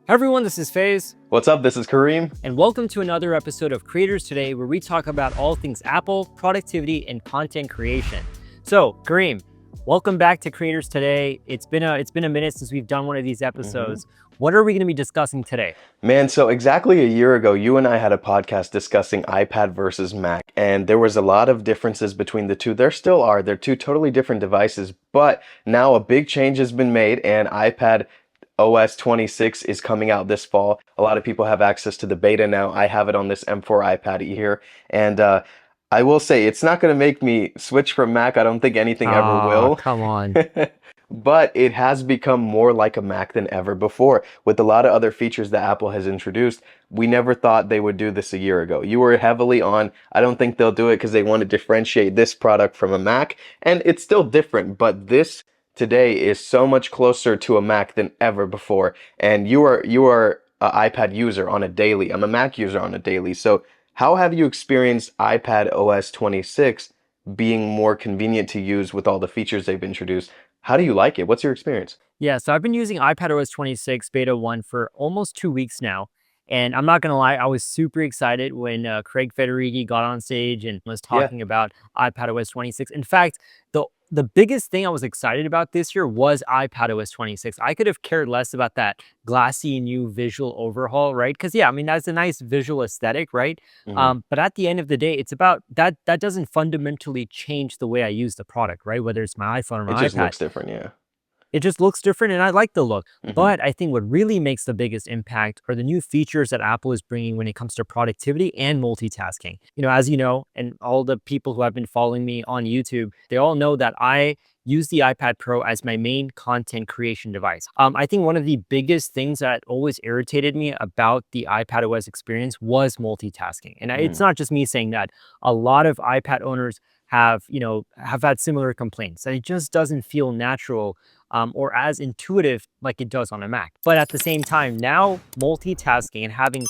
Hi everyone, this is Faze, What's up? This is Kareem. and welcome to another episode of Creators Today, where we talk about all things Apple, productivity, and content creation. So, Kareem, welcome back to Creators Today. It's been a minute since we've done one of these episodes. What are we going to be discussing today? Man, so exactly a year ago, you and I had a podcast discussing iPad versus Mac, and there was a lot of differences between the two. There still are. They're two totally different devices, but now a big change has been made, and iPad OS 26 is coming out this fall. A lot of people have access to the beta now. I have it on this M4 iPad here, and I will say it's not going to make me switch from Mac. I don't think anything ever Ah, will. come on. But it has become more like a Mac than ever before. With a lot of other features that Apple has introduced, we never thought they would do this a year ago. You were heavily on, I don't think they'll do it because they want to differentiate this product from a Mac, and it's still different, but this today is so much closer to a Mac than ever before. And you are an iPad user on a daily. I'm a Mac user on a daily. So how have you experienced iPad OS 26 being more convenient to use with all the features they've introduced? How do you like it? What's your experience? Yeah, so I've been using iPadOS 26 Beta 1 for almost 2 weeks now. And I'm not going to lie, I was super excited when Craig Federighi got on stage and was Yeah, talking about iPadOS 26. In fact, the biggest thing I was excited about this year was iPadOS 26. I could have cared less about that glassy new visual overhaul, right? Because yeah, I mean, that's a nice visual aesthetic, right? hmm, But at the end of the day, it's about that doesn't fundamentally change the way I use the product, right? Whether it's my iPhone or it my just iPad. looks different, yeah. It just looks different and I like the look. Hmm. But I think what really makes the biggest impact are the new features that Apple is bringing when it comes to productivity and multitasking. As you know, and all the people who have been following me on YouTube, they all know that I use the iPad Pro as my main content creation device. I think one of the biggest things that always irritated me about the iPad OS experience was multitasking. And it's Mm. not just me saying that. A lot of iPad owners have had similar complaints that it just doesn't feel natural or as intuitive like it does on a Mac. But at the same time, now multitasking and having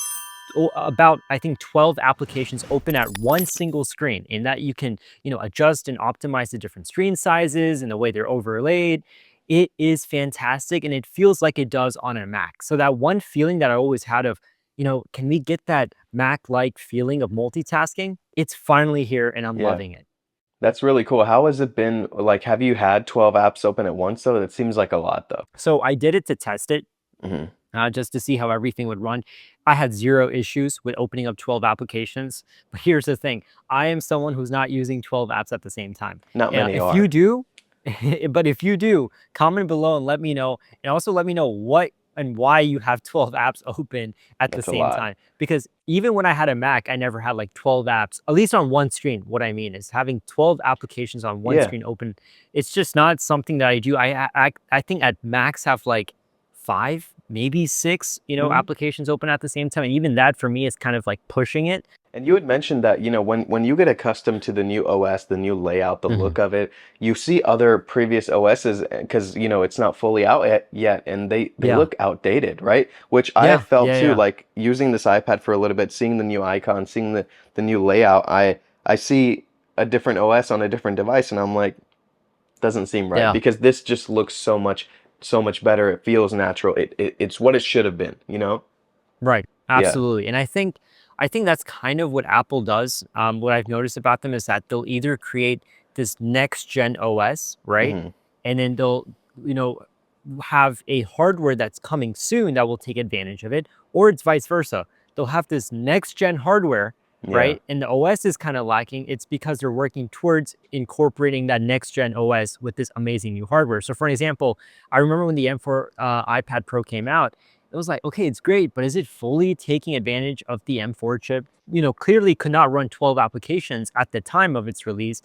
about I think 12 applications open at one single screen, in that you can adjust and optimize the different screen sizes and the way they're overlaid. It is fantastic and it feels like it does on a Mac. So that one feeling that I always had of, can we get that Mac-like feeling of multitasking? It's finally here and I'm Yeah, loving it. that's really cool. How has it been? Like, have you had 12 apps open at once, though? That seems like a lot, though. So I did it to test it, Hmm. just to see how everything would run. I had zero issues with opening up 12 applications. But here's the thing, I am someone who's not using 12 apps at the same time. Not many If you are. do, but if you do, comment below and let me know. And also let me know what and why you have 12 apps open at the That's a same lot. time. Because even when I had a Mac, I never had like 12 apps, at least on one screen. What I mean is having 12 applications on one Yeah. screen open. It's just not something that I do. I think at max have like five, maybe six, Hmm. applications open at the same time. And even that for me is kind of like pushing it. And you had mentioned that, when you get accustomed to the new OS, the new layout, the Mhm. look of it, you see other previous OSs because, it's not fully out yet and they Yeah. look outdated, right? Which I have Yeah. felt Yeah. too, Yeah. like using this iPad for a little bit, seeing the new icon, seeing the new layout, I see a different OS on a different device and I'm like, doesn't seem right Yeah. because this just looks so much better. It feels natural. It's what it should have been, you know? Right. Yeah. Absolutely. And I think that's kind of what Apple does. What I've noticed about them is that they'll either create this next gen OS, right? Hmm. And then they'll, you know, have a hardware that's coming soon that will take advantage of it, or it's vice versa. They'll have this next gen hardware, Yeah. right? And the OS is kind of lacking. It's because they're working towards incorporating that next gen OS with this amazing new hardware. So, for an example, I remember when the M4 iPad Pro came out, it was like, okay, it's great, but is it fully taking advantage of the M4 chip? Clearly could not run 12 applications at the time of its release,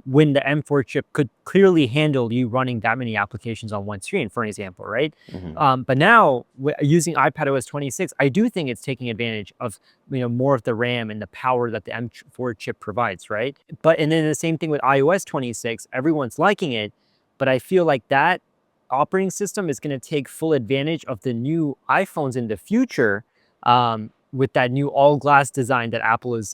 when the M4 chip could clearly handle you running that many applications on one screen, for an example, right? Hmm. But now, using iPadOS 26, I do think it's taking advantage of more of the RAM and the power that the M4 chip provides, right? And then the same thing with iOS 26, everyone's liking it, but I feel like that operating system is going to take full advantage of the new iPhones in the future, with that new all glass design that Apple is,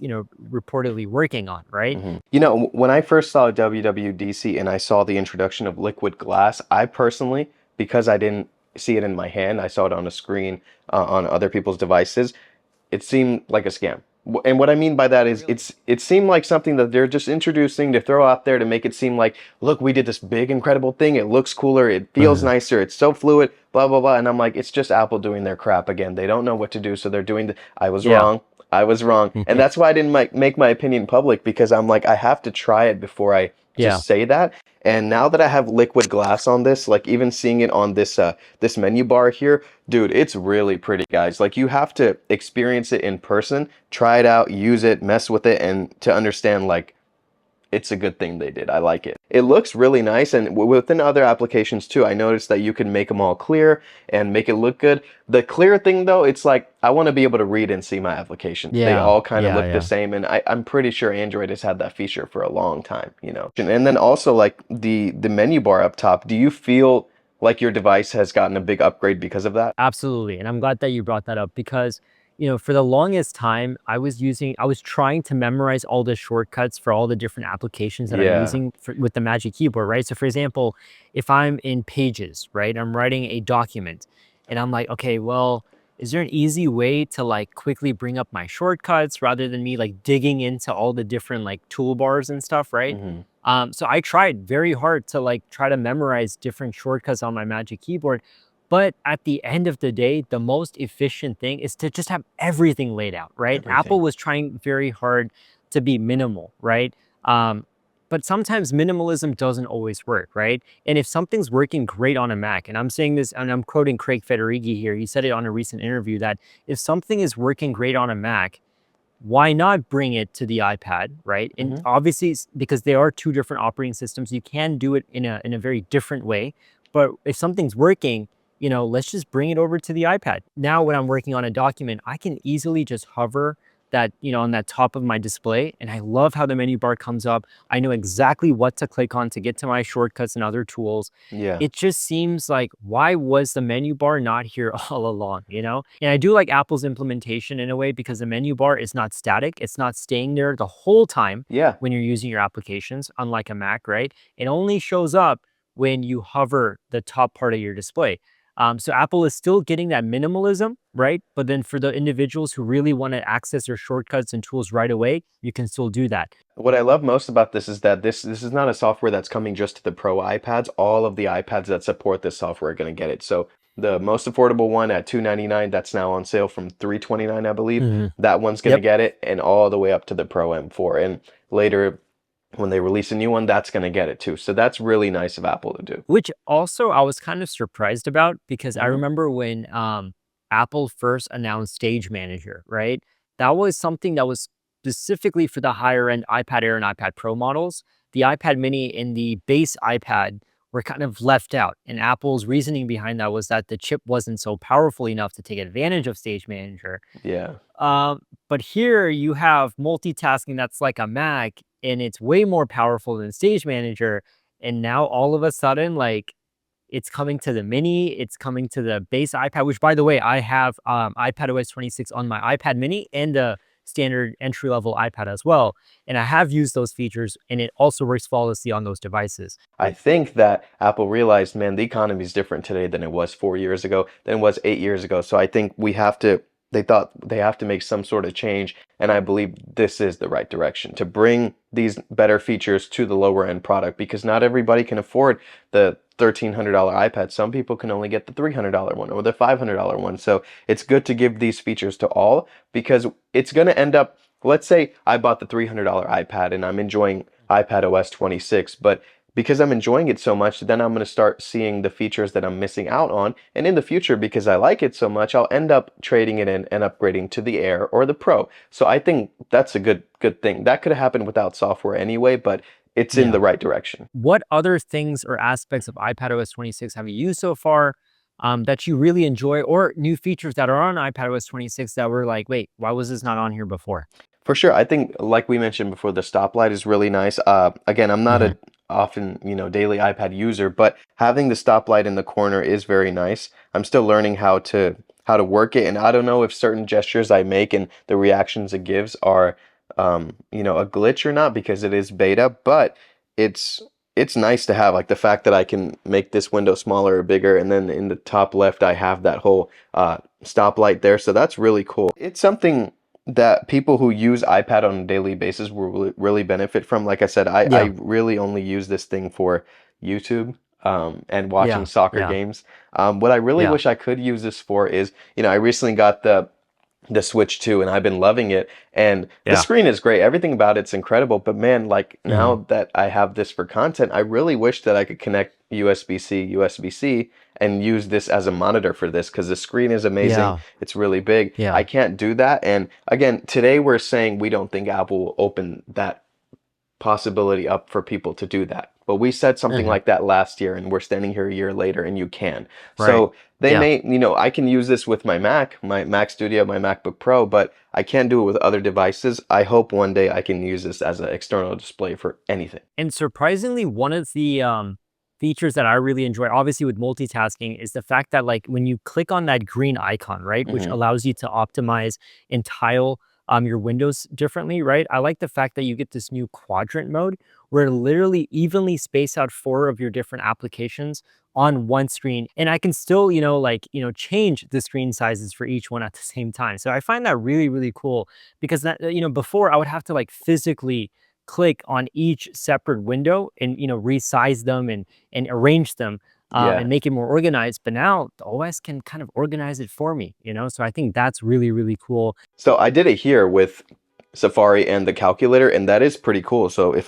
reportedly working on, right? When I first saw WWDC and I saw the introduction of liquid glass, I personally, because I didn't see it in my hand. I saw it on a screen on other people's devices. It seemed like a scam. And what I mean by that is Really? it seemed like something that they're just introducing to throw out there to make it seem like, look, we did this big incredible thing. It looks cooler, it feels Uh, nicer, it's so fluid, blah blah blah. And I'm like, it's just Apple doing their crap again. They don't know what to do, so they're doing the I was yeah. wrong. I was wrong. And that's why I didn't make my opinion public because I'm like I have to try it before I Yeah. just say that. And now that I have liquid glass on this, like even seeing it on this menu bar here, dude, it's really pretty, guys. Like you have to experience it in person, try it out, use it, mess with it, and to understand like it's a good thing they did. I like it. It looks really nice, and within other applications too, I noticed that you can make them all clear and make it look good. The clear thing though, it's like I want to be able to read and see my applications. They Yeah. all kind of Yeah. look the Yeah. same, and I'm pretty sure Android has had that feature for a long time, you know. And then also like the menu bar up top, do you feel like your device has gotten a big upgrade because of that? Absolutely. And I'm glad that you brought that up because, for the longest time, I was trying to memorize all the shortcuts for all the different applications that I'm Yeah. using with the Magic Keyboard, right? So, for example, if I'm in Pages, right, I'm writing a document and I'm like, okay, well, is there an easy way to like quickly bring up my shortcuts rather than me like digging into all the different like toolbars and stuff, right? Hmm. So I tried very hard to like try to memorize different shortcuts on my Magic Keyboard. But at the end of the day, the most efficient thing is to just have everything laid out, right? Apple Everything. was trying very hard to be minimal, right? Um, but sometimes minimalism doesn't always work, right? And if something's working great on a Mac, and I'm saying this, and I'm quoting Craig Federighi here, he said it on a recent interview that if something is working great on a Mac, why not bring it to the iPad, right? And Hmm. obviously, because they are two different operating systems, you can do it in a very different way. But if something's working, let's just bring it over to the iPad. Now, when I'm working on a document, I can easily just hover that, on that top of my display. And I love how the menu bar comes up. I know exactly what to click on to get to my shortcuts and other tools. Yeah. It just seems like, why was the menu bar not here all along? And I do like Apple's implementation in a way because the menu bar is not static. It's not staying there the whole time Yeah. when you're using your applications, unlike a Mac, right? It only shows up when you hover the top part of your display. So Apple is still getting that minimalism, right? But then for the individuals who really want to access their shortcuts and tools right away, you can still do that. What I love most about this is that this is not a software that's coming just to the Pro iPads. All of the iPads that support this software are going to get it. So the most affordable one at 299, that's now on sale from 329, I believe. Mhm. That one's going to Yep. get it, and all the way up to the Pro M4. And later, when they release a new one, that's going to get it too. So that's really nice of Apple to do. Which also I was kind of surprised about because I Hmm. remember when Apple first announced Stage Manager, right? That was something that was specifically for the higher end iPad Air and iPad Pro models. The iPad mini and the base iPad were kind of left out. And Apple's reasoning behind that was that the chip wasn't so powerful enough to take advantage of Stage Manager. Yeah. Um, but here you have multitasking that's like a Mac and it's way more powerful than Stage Manager. And now all of a sudden, like it's coming to the mini, it's coming to the base iPad, which by the way, I have iPadOS 26 on my iPad mini and the standard entry level iPad as well. And I have used those features and it also works flawlessly on those devices. I think that Apple realized, man, the economy is different today than it was 4 years ago, than it was 8 years ago. So I think they thought they have to make some sort of change. And I believe this is the right direction to bring these better features to the lower end product because not everybody can afford the $1,300 iPad. Some people can only get the $300 one or the $500 one. So it's good to give these features to all because it's going to end up, let's say I bought the $300 iPad and I'm enjoying iPadOS 26, but because I'm enjoying it so much, then I'm going to start seeing the features that I'm missing out on. And in the future, because I like it so much, I'll end up trading it in and upgrading to the Air or the Pro. So I think that's a good thing. That could have happened without software anyway, but it's in Yeah. the right direction. What other things or aspects of iPadOS 26 have you used so far that you really enjoy, or new features that are on iPadOS 26 that were like, wait, why was this not on here before? For sure. I think, like we mentioned before, the stoplight is really nice. Again, I'm not Mhm. a often, daily iPad user, but having the stoplight in the corner is very nice. I'm still learning how to work it, and I don't know if certain gestures I make and the reactions it gives are, a glitch or not because it is beta, but it's it's nice to have, like the fact that I can make this window smaller or bigger, and then in the top left I have that whole stoplight there. So that's really cool. It's something that people who use iPad on a daily basis will really benefit from. Like I said, I Yeah. really only use this thing for YouTube and watching Yeah. soccer Yeah. games. What I really Yeah. wish I could use this for is, I recently got the Switch 2 and I've been loving it, and the Yeah. screen is great. Everything about it's incredible, but man, like Hmm. now that I have this for content, I really wish that I could connect USB-C, USB-C and use this as a monitor for this, because the screen is amazing. Yeah. It's really big. I Yeah. can't do that. And again, today we're saying we don't think Apple will open that possibility up for people to do that. But we said something Hmm. like that last year, and we're standing here a year later, and you can. Right. So they Yeah. may, I can use this with my Mac, my Mac Studio, my MacBook Pro, but I can't do it with other devices. I hope one day I can use this as an external display for anything. And surprisingly, one of the features that I really enjoy, obviously with multitasking, is the fact that like when you click on that green icon, right, which Hmm. allows you to optimize and tile your windows differently, right? I like the fact that you get this new quadrant mode where it literally evenly space out four of your different applications on one screen, and I can still, change the screen sizes for each one at the same time. So I find that really, really cool because that, before I would have to like physically click on each separate window and resize them and arrange them Yeah. and make it more organized. But now the OS can kind of organize it for me, so I think that's really, really cool. So I did it here with Safari and the calculator, and that is pretty cool. So if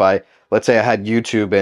let's say I had YouTube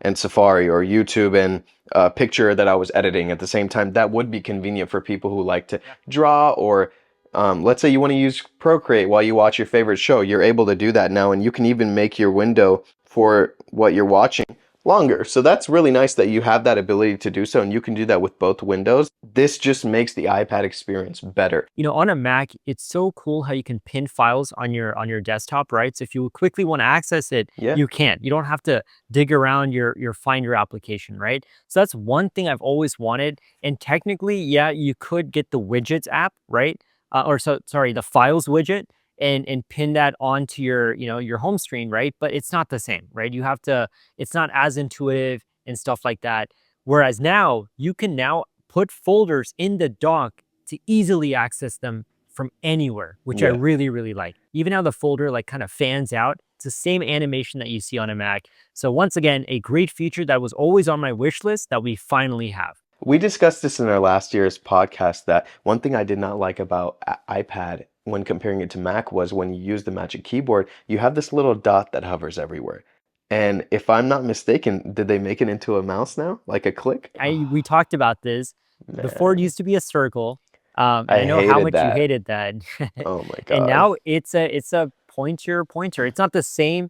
and Safari, or YouTube and a picture that I was editing at the same time, that would be convenient for people who like to draw, or let's say you want to use Procreate while you watch your favorite show. You're able to do that now, and you can even make your window for what you're watching longer. So that's really nice that you have that ability to do so, and you can do that with both windows. This just makes the iPad experience better. On a Mac, it's so cool how you can pin files on your desktop, right? So if you quickly want to access it, Yeah. you can. You don't have to dig around your Finder application, right? So that's one thing I've always wanted. And technically, yeah, you could get the widgets app, right? Sorry, the files widget and pin that onto your home screen, right? But it's not the same, right? It's not as intuitive and stuff like that. Whereas now you can now put folders in the dock to easily access them from anywhere, which I Yeah. really, really like. Even how the folder like kind of fans out, it's the same animation that you see on a Mac. So once again, a great feature that was always on my wish list that we finally have. We discussed this in our last year's podcast, that one thing I did not like about iPad when comparing it to Mac was when you use the Magic Keyboard, you have this little dot that hovers everywhere. And if I'm not mistaken, did they make it into a mouse now? Like a click? Oh, We talked about this before. It man, used to be a circle, and I I know how hated much you that. hated that. Oh my And God. now it's a pointer. It's not the same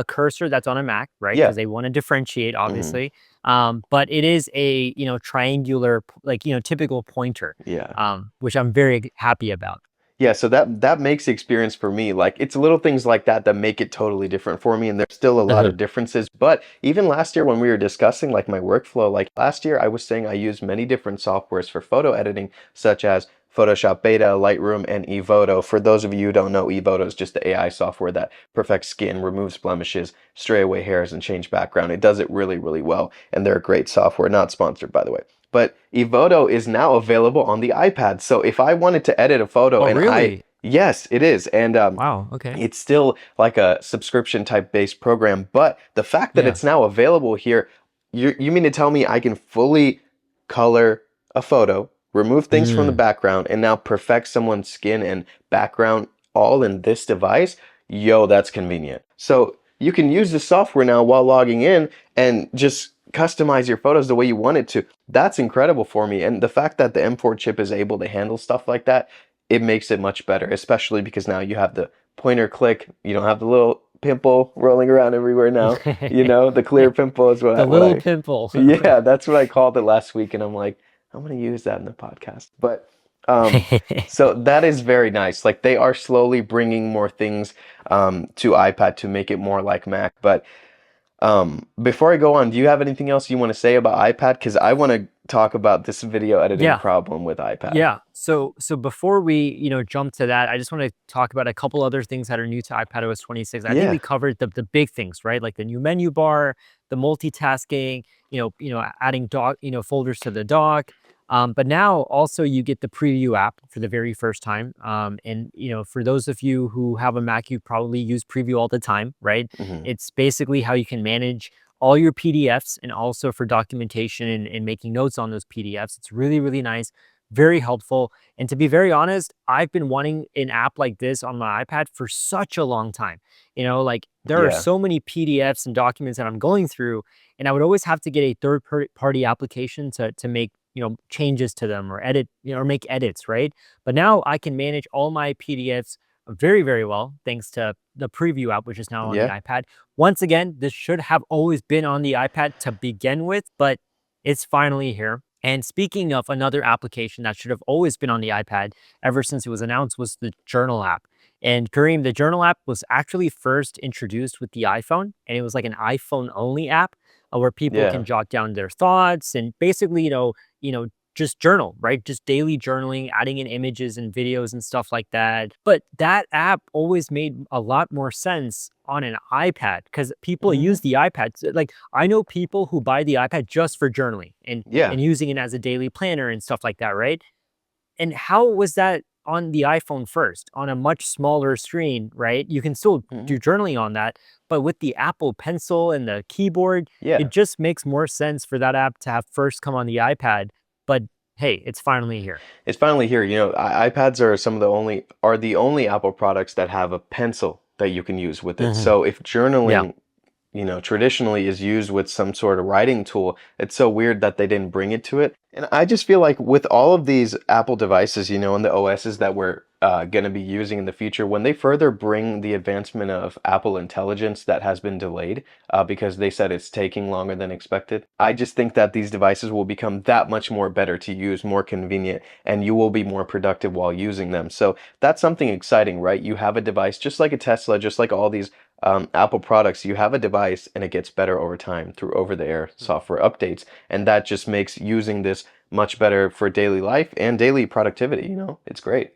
cursor that's on a Mac, right? Yeah. Because they want to differentiate, Hmm. obviously. But it is a triangular, like typical pointer, Yeah. which I'm very happy about. Yeah, so that makes the experience for me, like it's little things like that that make it totally different for me, and there's still a lot Mhm. of differences. But even last year when we were discussing like my workflow, like last year I was saying I use many different softwares for photo editing, such as Photoshop Beta, Lightroom, and Evoto. For those of you who don't know, Evoto is just the AI software that perfects skin, removes blemishes, stray away hairs, and change background. It does it really, really well, and they're a great software. Not sponsored, by the way. But Evoto is now available on the iPad. So if I wanted to edit a photo Oh, and really? yes, it is. And Wow. Okay. it's still like a subscription type based program. But the fact that Yeah. it's now available here, you mean to tell me I can fully color a photo, remove things from the Mm. background, and now perfect someone's skin and background all in this device? Yo, that's convenient. So you can use the software now while logging in and just customize your photos the way you want it to. That's incredible for me. And the fact that the M4 chip is able to handle stuff like that, it makes it much better, especially because now you have the pointer click. You don't have the little pimple rolling around everywhere now. The clear pimple is The what little I, pimple. yeah, that's what I called it last week. And I'm like, I'm going to use that in the podcast. But, um, so that is very nice. Like they are slowly bringing more things, to iPad to make it more like Mac. But before I go on, do you have anything else you want to say about iPad? Because I want to talk about this video editing Yeah. problem with iPad. Yeah. So before we, jump to that, I just want to talk about a couple other things that are new to iPadOS 26. I think Yeah. we covered the big things, right? Like the new menu bar, the multitasking, adding dock, folders to the dock. But now also you get the preview app for the very first time. And for those of you who have a Mac, you probably use preview all the time, right? Hmm. It's basically how you can manage all your PDFs and also for documentation and making notes on those PDFs. It's really, really nice, very helpful. And to be very honest, I've been wanting an app like this on my iPad for such a long time. Like there are Yeah. so many PDFs and documents that I'm going through, and I would always have to get a third party application to make, changes to them or edit, or make edits, right? But now I can manage all my PDFs very, very well thanks to the preview app, which is now on the Yeah. iPad. Once again, this should have always been on the iPad to begin with, but it's finally here. And speaking of another application that should have always been on the iPad ever since it was announced was the Journal app. And Kareem, the Journal app was actually first introduced with the iPhone, and it was like an iPhone only app where people Yeah. can jot down their thoughts and basically, just journal, right? Just daily journaling, adding in images and videos and stuff like that. But that app always made a lot more sense on an iPad because people Hmm. use the iPad. Like I know people who buy the iPad just for journaling Yeah. and using it as a daily planner and stuff like that, right? And how was that on the iPhone first, on a much smaller screen, right? You can still Hmm. do journaling on that, but with the Apple Pencil and the keyboard, it Yeah. just makes more sense for that app to have first come on the iPad. But hey, it's finally here. It's finally here. iPads are the only Apple products that have a pencil that you can use with it. Hmm. So if Yeah, journaling, traditionally is used with some sort of writing tool, it's so weird that they didn't bring it to it. And I just feel like with all of these Apple devices, and the OSs that we're going to be using in the future, when they further bring the advancement of Apple Intelligence that has been delayed because they said it's taking longer than expected, I just think that these devices will become that much more better to use, more convenient, and you will be more productive while using them. So that's something exciting, right? You have a device just like a Tesla, just like all these Apple products, you have a device and it gets better over time through over-the-air software updates. And that just makes using this much better for daily life and daily productivity. It's great.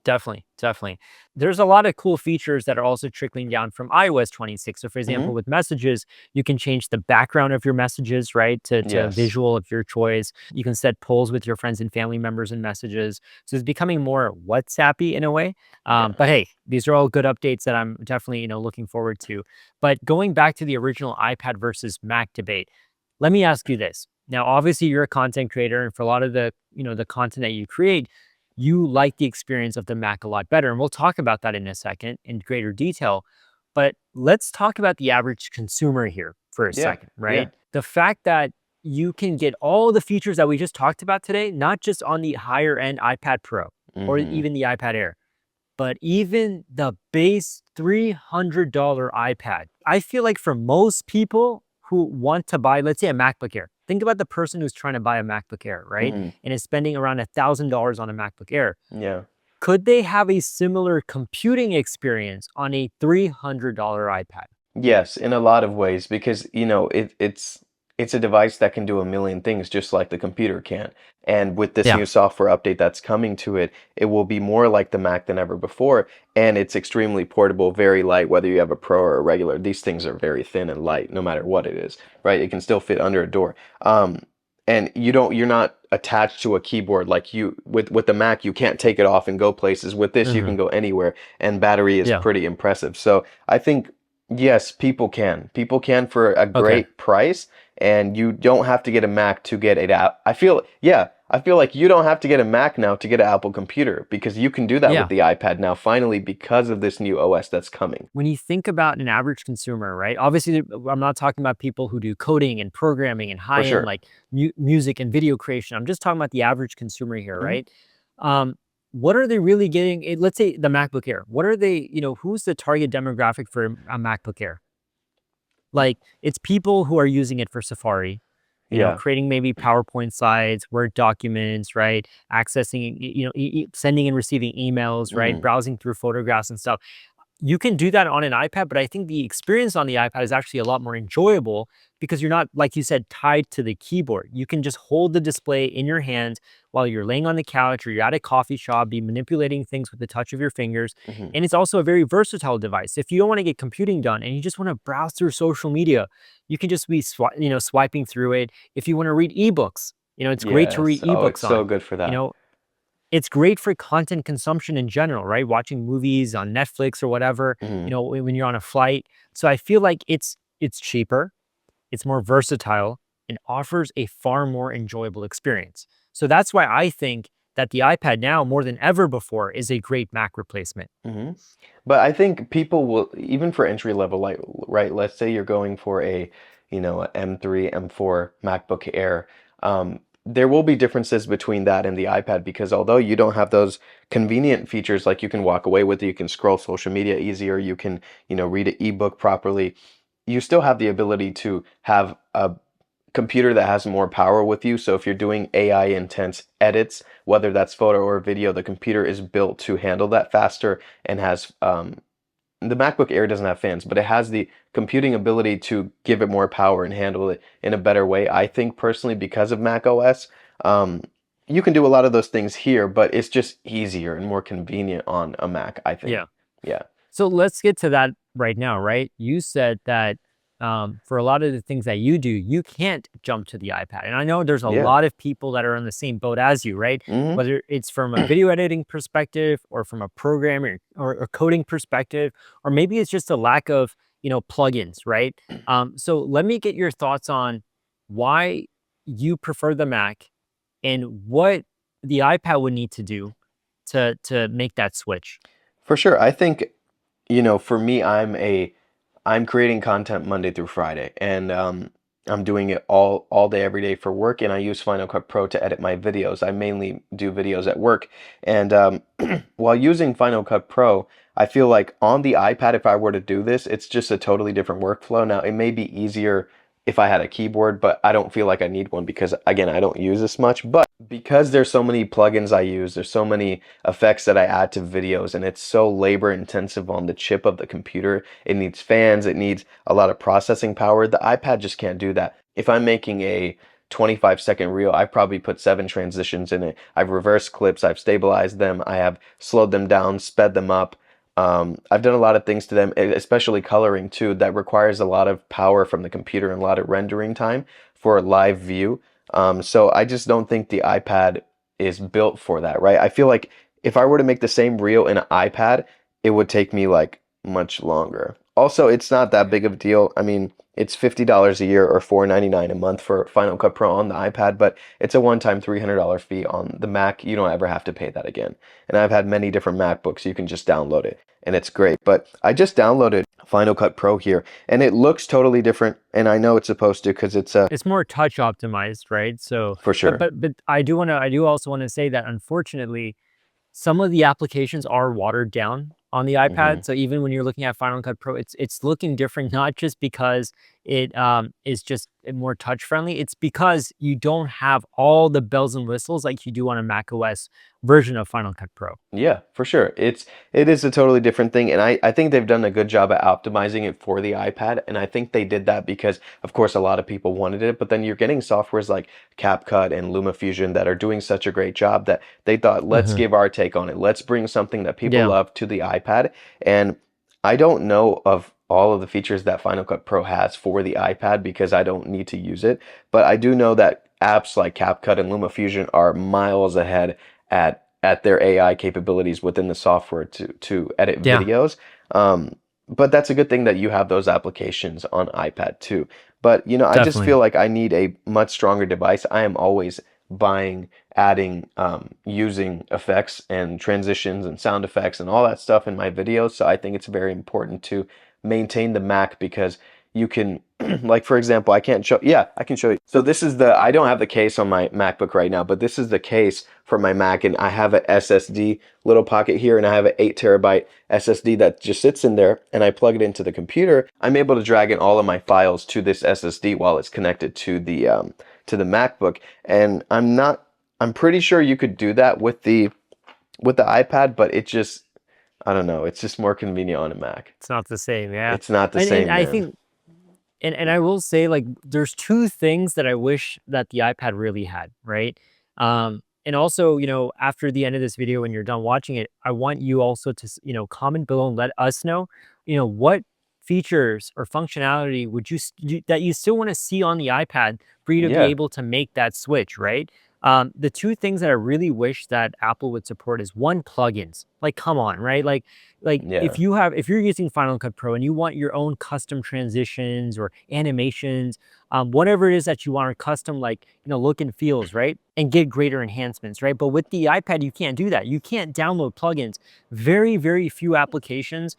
definitely, definitely. There's a lot of cool features that are also trickling down from iOS 26. So, for example, Hmm. with messages, you can change the background of your messages, right, to Yes. visual of your choice. You can set polls with your friends and family members in messages. So, it's becoming more WhatsAppy in a way. Yeah. But hey, these are all good updates that I'm definitely, looking forward to. But going back to the original iPad versus Mac debate, let me ask you this. Now, obviously, you're a content creator, and for a lot of the content that you create, you like the experience of the Mac a lot better. And we'll talk about that in a second in greater detail. But let's talk about the average consumer here for a Yeah. second, Yeah. right? The fact that you can get all the features that we just talked about today, not just on the higher end iPad Pro or Hmm. even the iPad Air, but even the base $300 iPad. I feel like for most people who want to buy, let's say a MacBook Air, think about the person who's trying to buy a MacBook Air, right? Hmm. And is spending around $1,000 on a MacBook Air. Yeah. Could they have a similar computing experience on a $300 iPad? Yes, in a lot of ways, because it's a device that can do a million things just like the computer can. And with this Yeah. new software update that's coming to it, it will be more like the Mac than ever before. And it's extremely portable, very light, whether you have a Pro or a regular. These things are very thin and light, no matter what it is, right? It can still fit under a door. And you're not attached to a keyboard like you with the Mac. You can't take it off and go places. With this, you Hmm. can go anywhere, and battery is Yeah. pretty impressive. So I think yes, people can. People can for a Okay. great price, and you don't have to get a Mac to get it out. I feel like you don't have to get a Mac now to get an Apple computer because you can do that with Yeah. the iPad now, finally, because of this new OS that's coming. When you think about an average consumer, right? Obviously, I'm not talking about people who do coding and programming and For high end sure. like music and video creation. I'm just talking about the average consumer here, Hmm. right? Um, what are they really getting? Let's say the MacBook Air. What are they, who's the target demographic for a MacBook Air? Like, it's people who are using it for Safari, Yeah. creating maybe PowerPoint slides, Word documents, right? Accessing, sending and receiving emails, right? Hmm. Browsing through photographs and stuff. You can do that on an iPad, but I think the experience on the iPad is actually a lot more enjoyable because you're not, like you said, tied to the keyboard. You can just hold the display in your hand while you're laying on the couch or you're at a coffee shop, be manipulating things with the touch of your fingers. Hmm. And it's also a very versatile device. If you don't want to get computing done and you just want to browse through social media, you can just be swiping through it. If you want to read ebooks, it's great to read Yes. Oh, it's ebooks so on. good for You that. know, it's great for content consumption in general, right? Watching movies on Netflix or whatever, Hmm. when you're on a flight. So I feel like it's cheaper, it's more versatile, and offers a far more enjoyable experience. So that's why I think that the iPad now more than ever before is a great Mac replacement. Hmm. But I think people will, even for entry level, like, right, let's say you're going for a M3, M4 MacBook Air. There will be differences between that and the iPad because although you don't have those convenient features like you can walk away with it, you can scroll social media easier, you can, read an ebook properly, you still have the ability to have a computer that has more power with you. So if you're doing AI intense edits, whether that's photo or video, the computer is built to handle that faster and has the MacBook Air doesn't have fans, but it has the computing ability to give it more power and handle it in a better way. I think personally because of Mac OS, um, you can do a lot of those things here, but it's just easier and more convenient on a Mac, I think. Yeah. Yeah. So let's get to that right now, right? You said that for a lot of the things that you do, you can't jump to the iPad. And I know there's a Yeah. lot of people that are in the same boat as you, right? Hmm. Whether it's from a video editing perspective or from a programming or a coding perspective, or maybe it's just a lack of, plugins, right? So let me get your thoughts on why you prefer the Mac and what the iPad would need to do to make that switch. For sure. I think, for me, I'm creating content Monday through Friday, and I'm doing it all day, every day for work. And I use Final Cut Pro to edit my videos. I mainly do videos at work, and while using Final Cut Pro, I feel like on the iPad, if I were to do this, it's just a totally different workflow. Now, it may be easier if I had a keyboard, but I don't feel like I need one because, again, I don't use this much. But because there's so many plugins I use, there's so many effects that I add to videos, and it's so labor intensive on the chip of the computer. It needs fans, it needs a lot of processing power. The iPad just can't do that. If I'm making a 25-second reel, I probably put 7 transitions in it. I've reversed clips, I've stabilized them, I have slowed them down, sped them up. I've done a lot of things to them, especially coloring too, that requires a lot of power from the computer and a lot of rendering time for a live view. So I just don't think the iPad is built for that, right? I feel like if I were to make the same reel in an iPad, it would take me like much longer. Also, it's not that big of a deal. I mean, it's $50 a year or $4.99 a month for Final Cut Pro on the iPad, but it's a one-time $300 fee on the Mac. You don't ever have to pay that again. And I've had many different MacBooks. You can just download it, and it's great. But I just downloaded Final Cut Pro here, and it looks totally different. And I know it's supposed to because it's a It's more touch optimized, right? So, for but sure. but but I do also want to say that unfortunately, some of the applications are watered down on the Hmm. iPad. So even when you're looking at Final Cut Pro, it's looking different, not just because it is just more touch friendly. It's because you don't have all the bells and whistles like you do on a Mac OS version of Final Cut Pro. Yeah, for sure. It is a totally different thing, and I think they've done a good job at optimizing it for the iPad, and I think they did that because of course a lot of people wanted it, but then you're getting softwares like CapCut and LumaFusion that are doing such a great job that they thought, let's Hmm. give our take on it. Let's bring something that people Yeah, love to the iPad. And I don't know of all of the features that Final Cut Pro has for the iPad because I don't need to use it, but I do know that apps like CapCut and LumaFusion are miles ahead at their AI capabilities within the software to edit yeah, videos. But that's a good thing that you have those applications on iPad too. But I just definitely. feel like I need a much stronger device. I am always buying, adding, using effects and transitions and sound effects and all that stuff in my videos. So I think it's very important to maintain the Mac because you can like for example, I can't show yeah, I can show you. So this is I don't have the case on my MacBook right now, but this is the case for my Mac, and I have a SSD little pocket here, and I have an 8 TB SSD that just sits in there, and I plug it into the computer. I'm able to drag in all of my files to this SSD while it's connected to the MacBook. And I'm pretty sure you could do that with the iPad, but it just I don't know. It's just more convenient on a Mac. It's not the same, yeah. It's not the And same, I man. think and I will say, like, there's two things that I wish that the iPad really had, right? And also, after the end of this video, when you're done watching it, I want you also to, comment below and let us know, what features or functionality would that you still want to see on the iPad for you to be Yeah. able to make that switch, right? The two things that I really wish that Apple would support is one, plugins. Like, come on, right? Like Yeah. if you're using Final Cut Pro and you want your own custom transitions or animations, whatever it is that you want, or custom, like, look and feels, right? And get greater enhancements, right? But with the iPad, you can't do that. You can't download plugins. Very, very few applications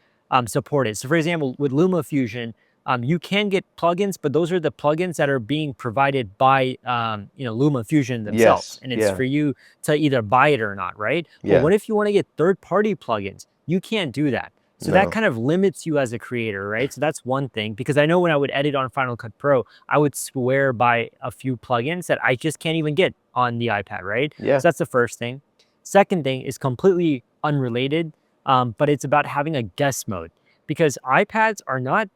support it. So for example, with LumaFusion, you can get plugins, but those are the plugins that are being provided by LumaFusion themselves, Yes. and it's Yeah. for you to either buy it or not, right? But Yeah. what if you want to get third-party plugins? You can't do that. So that No. kind of limits you as a creator, right? So that's one thing, because I know when I would edit on Final Cut Pro, I would swear by a few plugins that I just can't even get on the iPad, right? Yeah. So that's the first thing. Second thing is completely unrelated, but it's about having a guest mode, because iPads are not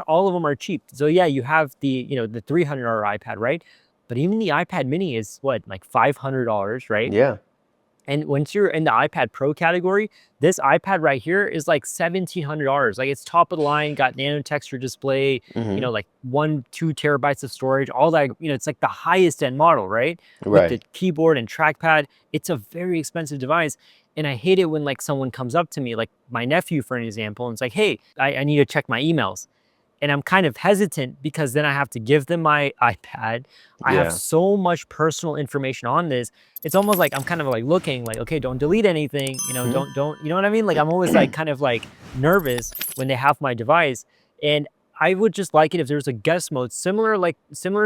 all of them are cheap. So yeah, you have the $300 iPad, right? But even the iPad mini is what, like $500, right? Yeah. And once you're in the iPad Pro category, this iPad right here is like $1,700. Like, it's top of the line, got nano texture display, Hmm. like 1-2 terabytes of storage, all that, it's like the highest end model, right? With the Right. keyboard and trackpad. It's a very expensive device. And I hate it when, like, someone comes up to me, like my nephew, for an example, and it's like, hey, I need to check my emails. And I'm kind of hesitant because then I have to give them my iPad. I have Yeah. so much personal information on this. It's almost like I'm kind of like looking like, okay, don't delete anything, Hmm. don't, you know what I mean? Like, I'm always like kind of like nervous when they have my device. And I would just like it if there was a guest mode similar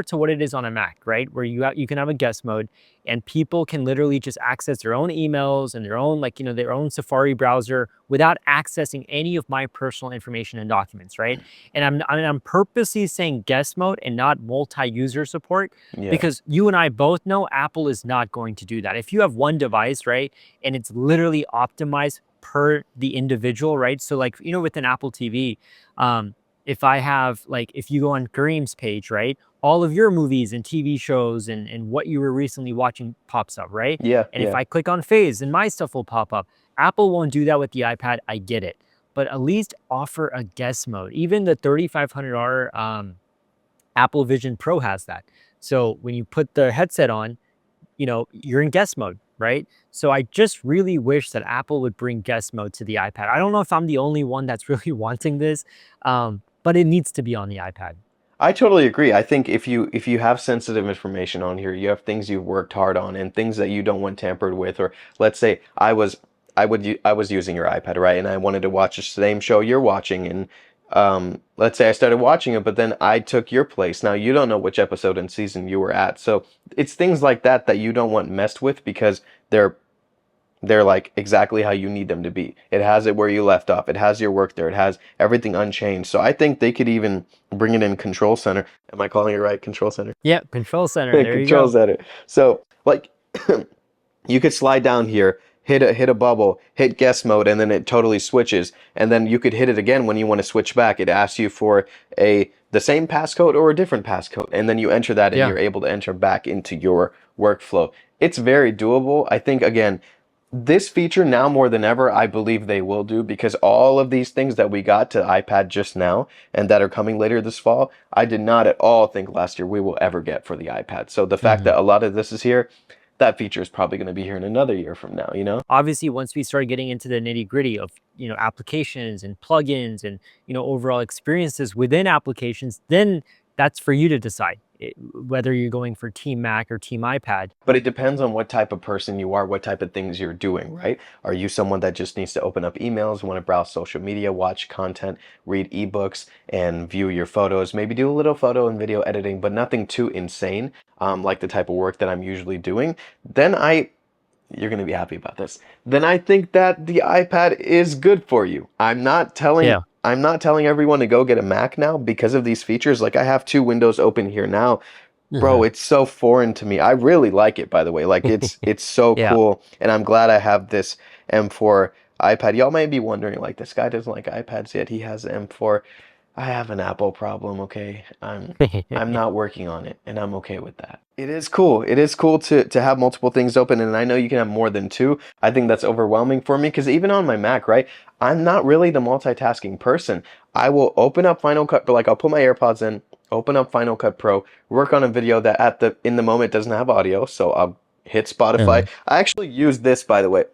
to what it is on a Mac, right? Where you can have a guest mode and people can literally just access their own emails and their own, like, their own Safari browser without accessing any of my personal information and documents, right? And I'm purposely saying guest mode and not multi-user support, Yeah. because you and I both know Apple is not going to do that. If you have one device, right, and it's literally optimized per the individual, right? So, like, with an Apple TV, if I have, like, if you go on Kareem's page, right, all of your movies and TV shows and what you were recently watching pops up, right? Yeah. And if Yeah. I click on Phase, and my stuff will pop up. Apple won't do that with the iPad. I get it, but at least offer a guest mode. Even the $3,500 Apple Vision Pro has that. So when you put the headset on, you're in guest mode, right? So I just really wish that Apple would bring guest mode to the iPad. I don't know if I'm the only one that's really wanting this, but it needs to be on the iPad. I totally agree. I think if you have sensitive information on here, you have things you've worked hard on and things that you don't want tampered with, or let's say I was using your iPad, right? And I wanted to watch the same show you're watching, and let's say I started watching it, but then I took your place. Now you don't know which episode and season you were at. So it's things like that that you don't want messed with because they're they're like exactly how you need them to be. It has it where you left off. It has your work there. It has everything unchanged. So I think they could even bring it in Control Center. Am I calling it right? Control Center? Yeah, Control Center. There you Control go. Center. So like you could slide down here, hit a bubble, hit guest mode, and then it totally switches. And then you could hit it again when you want to switch back. It asks you for the same passcode or a different passcode, and then you enter that, and Yeah. you're able to enter back into your workflow. It's very doable. I think again, this feature now more than ever, I believe they will do because all of these things that we got to iPad just now and that are coming later this fall, I did not at all think last year we will ever get for the iPad. So the fact Mhm. that a lot of this is here, that feature is probably going to be here in another year from now, you know? Obviously, once we start getting into the nitty gritty of, applications and plugins and, overall experiences within applications, then that's for you to decide whether you're going for Team Mac or Team iPad. But it depends on what type of person you are, what type of things you're doing, right? Are you someone that just needs to open up emails, want to browse social media, watch content, read ebooks, and view your photos, maybe do a little photo and video editing, but nothing too insane, like the type of work that I'm usually doing? Then you're going to be happy about this. Then I think that the iPad is good for you. Yeah. I'm not telling everyone to go get a Mac now because of these features. Like I have two windows open here now. Bro, Mhm. it's so foreign to me. I really like it, by the way. Like it's so Yeah. cool, and I'm glad I have this M4 iPad. Y'all may be wondering, like, this guy doesn't like iPads yet. He has the M4. I have an Apple problem, okay? I'm not working on it, and I'm okay with that. It is cool. It is cool to have multiple things open, and I know you can have more than two. I think that's overwhelming for me because even on my Mac, right? I'm not really the multitasking person. I will open up Final Cut, but like I'll put my AirPods in, open up Final Cut Pro, work on a video that in the moment doesn't have audio, so I'll hit Spotify. Uh, I actually use this, by the way.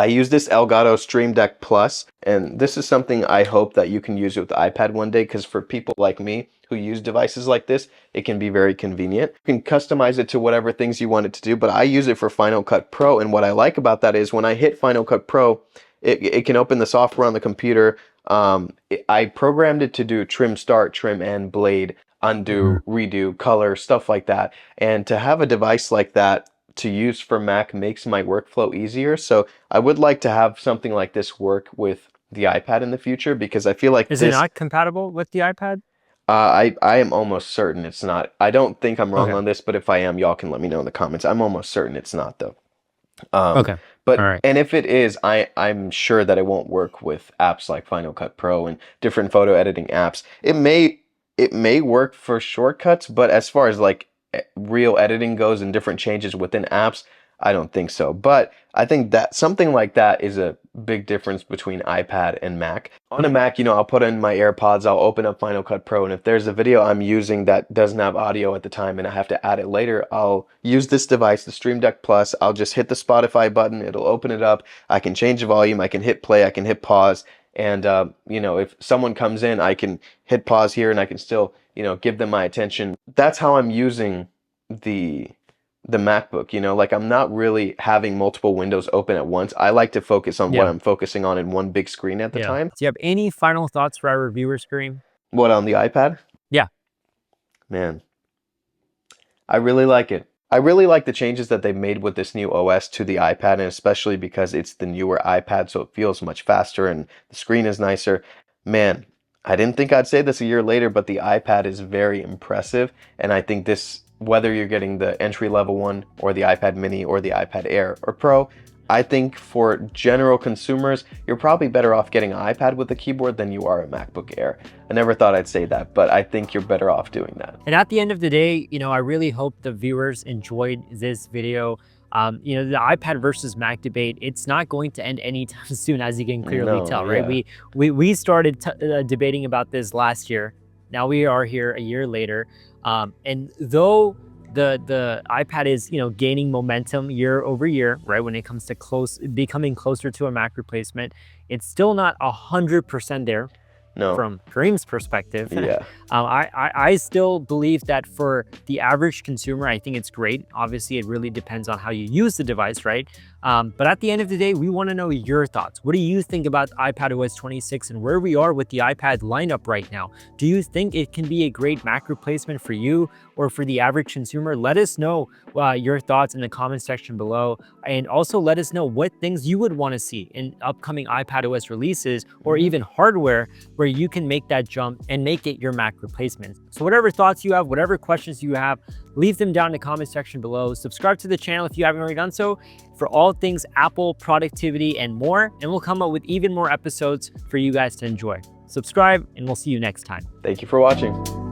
I use this Elgato Stream Deck Plus, and this is something I hope that you can use with the iPad one day, because for people like me who use devices like this, it can be very convenient. You can customize it to whatever things you want it to do, but I use it for Final Cut Pro, and what I like about that is when I hit Final Cut Pro, it can open the software on the computer. I programmed it to do trim start, trim end, blade, undo, redo, color, stuff like that. And to have a device like that to use for Mac makes my workflow easier. So I would like to have something like this work with the iPad in the future, because I feel like is it this, not compatible with the iPad? I am almost certain it's not. I don't think I'm wrong Okay. on this, but if I am, y'all can let me know in the comments. I'm almost certain it's not though. Um, Okay. All but right. and if it is, I'm sure that it won't work with apps like Final Cut Pro and different photo editing apps. It may work for shortcuts, but as far as like real editing goes and different changes within apps, I don't think so. But I think that something like that is a big difference between iPad and Mac. On a Mac, I'll put in my AirPods, I'll open up Final Cut Pro, and if there's a video I'm using that doesn't have audio at the time and I have to add it later, I'll use this device, the Stream Deck Plus. I'll just hit the Spotify button, it'll open it up. I can change the volume, I can hit play, I can hit pause, and if someone comes in, I can hit pause here and I can still, give them my attention. That's how I'm using the MacBook. Like, I'm not really having multiple windows open at once. I like to focus on what Yeah. I'm focusing on in one big screen at the Yeah. time. Do you have any final thoughts for our reviewers, Kareem? What, on the iPad? Yeah. Man, I really like it. I really like the changes that they've made with this new OS to the iPad, and especially because it's the newer iPad, so it feels much faster and the screen is nicer. Man, I didn't think I'd say this a year later, but the iPad is very impressive, and I think this, whether you're getting the entry-level one or the iPad mini or the iPad Air or Pro, I think for general consumers, you're probably better off getting an iPad with a keyboard than you are a MacBook Air. I never thought I'd say that, but I think you're better off doing that. And at the end of the day, I really hope the viewers enjoyed this video. The iPad versus Mac debate, it's not going to end anytime soon, as you can clearly No, tell, right? yeah. We started debating about this last year. Now we are here a year later. And though the iPad is, gaining momentum year over year, right? When it comes to becoming closer to a Mac replacement, it's still not 100% there. No. From Kareem's perspective. Yeah. I still believe that for the average consumer, I think it's great. Obviously, it really depends on how you use the device, right? But at the end of the day, we want to know your thoughts. What do you think about iPadOS 26 and where we are with the iPad lineup right now? Do you think it can be a great Mac replacement for you or for the average consumer? Let us know your thoughts in the comment section below. And also let us know what things you would want to see in upcoming iPadOS releases or even hardware where you can make that jump and make it your Mac replacement. So whatever thoughts you have, whatever questions you have, leave them down in the comment section below. Subscribe to the channel if you haven't already done so for all things Apple, productivity, and more. And we'll come up with even more episodes for you guys to enjoy. Subscribe, and we'll see you next time. Thank you for watching.